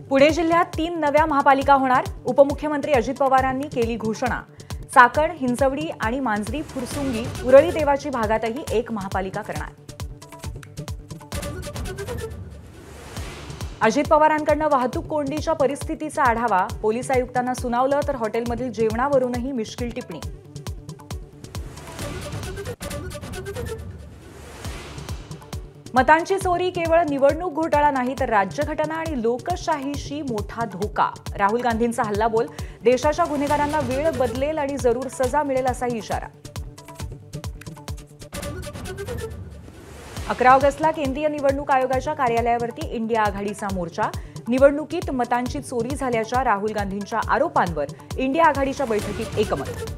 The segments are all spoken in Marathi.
पुणे जिल्ह्यात 3 नव्या महापालिका होणार. उपमुख्यमंत्री अजित पवारांनी केली घोषणा. चाकण, हिंजवडी आणि मांजरी, फुरसुंगी, उरळी देवाची भागातही एक महापालिका करणार. अजित पवारांकडून वाहतूक कोंडीच्या परिस्थितीचा आढावा. पोलीस आयुक्तांना सुनावलं तर हॉटेलमधील जेवणावरूनही मिश्किल टिप्पणी. मतांची चोरी केवळ निवडणूक घोटाळा नाही तर राज्यघटना आणि लोकशाहीशी मोठा धोका. राहुल गांधींचा हल्लाबोल. देशाच्या गुन्हेगारांना वेळ बदलेल आणि जरूर सजा मिळेल असाही इशारा. 11 ऑगस्टला केंद्रीय निवडणूक आयोगाच्या कार्यालयावरती इंडिया आघाडीचा मोर्चा. निवडणुकीत मतांची चोरी झाल्याच्या राहुल गांधींच्या आरोपांवर इंडिया आघाडीच्या बैठकीत एकमत.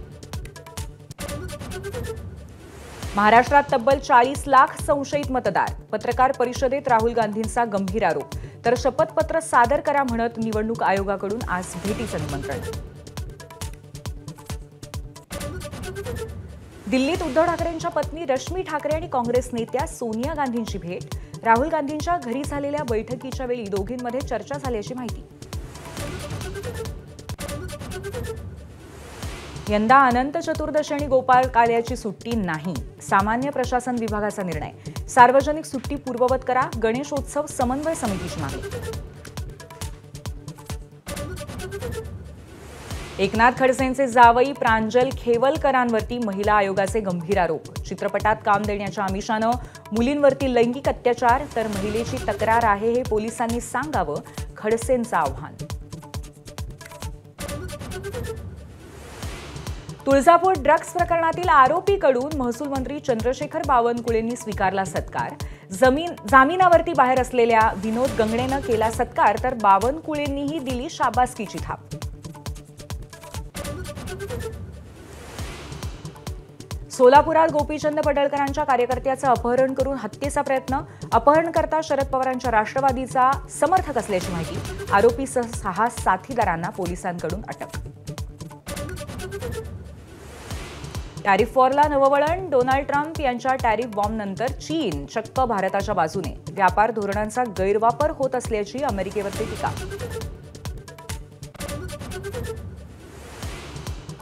महाराष्ट्रात तब्बल 40 लाख संशयित मतदार. पत्रकार परिषदेत राहुल गांधींचा गंभीर आरोप. तर शपथपत्र सादर करा म्हणत निवडणूक आयोगाकडून आज भेटीचं निमंत्रण. दिल्लीत उद्धव ठाकरेंच्या पत्नी रश्मी ठाकरे आणि काँग्रेस नेत्या सोनिया गांधींची भेट. राहुल गांधींच्या घरी झालेल्या बैठकीच्या वेळी दोघींमध्ये चर्चा झाल्याची माहिती. यंदा अनंत चतुर्दशी आणि गोपाळ काल्याची सुट्टी नाही. सामान्य प्रशासन विभागाचा निर्णय. सार्वजनिक सुट्टी पूर्ववत करा. गणेशोत्सव समन्वय समितीची मागणी. एकनाथ खडसेंचे जावई प्रांजल खेवलकरांवरती महिला आयोगाचे गंभीर आरोप. चित्रपटात काम देण्याच्या आमिषानं मुलींवरती लैंगिक अत्याचार. तर महिलेची तक्रार आहे हे पोलिसांनी सांगावं, खडसेंचं आव्हान. तुळजापूर ड्रग्ज प्रकरणातील आरोपीकडून महसूल मंत्री चंद्रशेखर बावनकुळेंनी स्वीकारला सत्कार. जामिनावरती बाहेर असलेल्या विनोद गंगणेनं केला सत्कार तर बावनकुळेंनीही दिली शाबासकीची थाप. सोलापुरात गोपीचंद पडळकरांच्या कार्यकर्त्याचं अपहरण करून हत्येचा प्रयत्न. अपहरणकर्ता शरद पवारांच्या राष्ट्रवादीचा समर्थक असल्याची माहिती. आरोपीसह 6 साथीदारांना पोलिसांकडून अटक. टॅरिफ वॉरला नववळण. डोनाल्ड ट्रम्प यांच्या टॅरिफ बॉम्बनंतर चीन चक्क भारताच्या बाजूने. व्यापार धोरणांचा गैरवापर होत असल्याची अमेरिकेवरची टीका.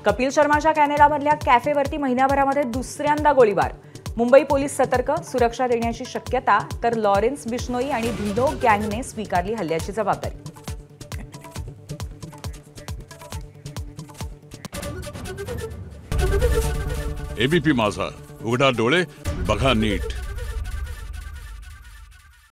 कपिल शर्माच्या कॅनडामधल्या कॅफेवरती महिन्याभरामध्ये दुसऱ्यांदा गोळीबार. मुंबई पोलीस सतर्क. सुरक्षा देण्याची शक्यता. तर लॉरेन्स बिश्नोई आणि धिल्लो गँगने स्वीकारली हल्ल्याची जबाबदारी. एबीपी माझा, उघडा डोळे बघा नीट.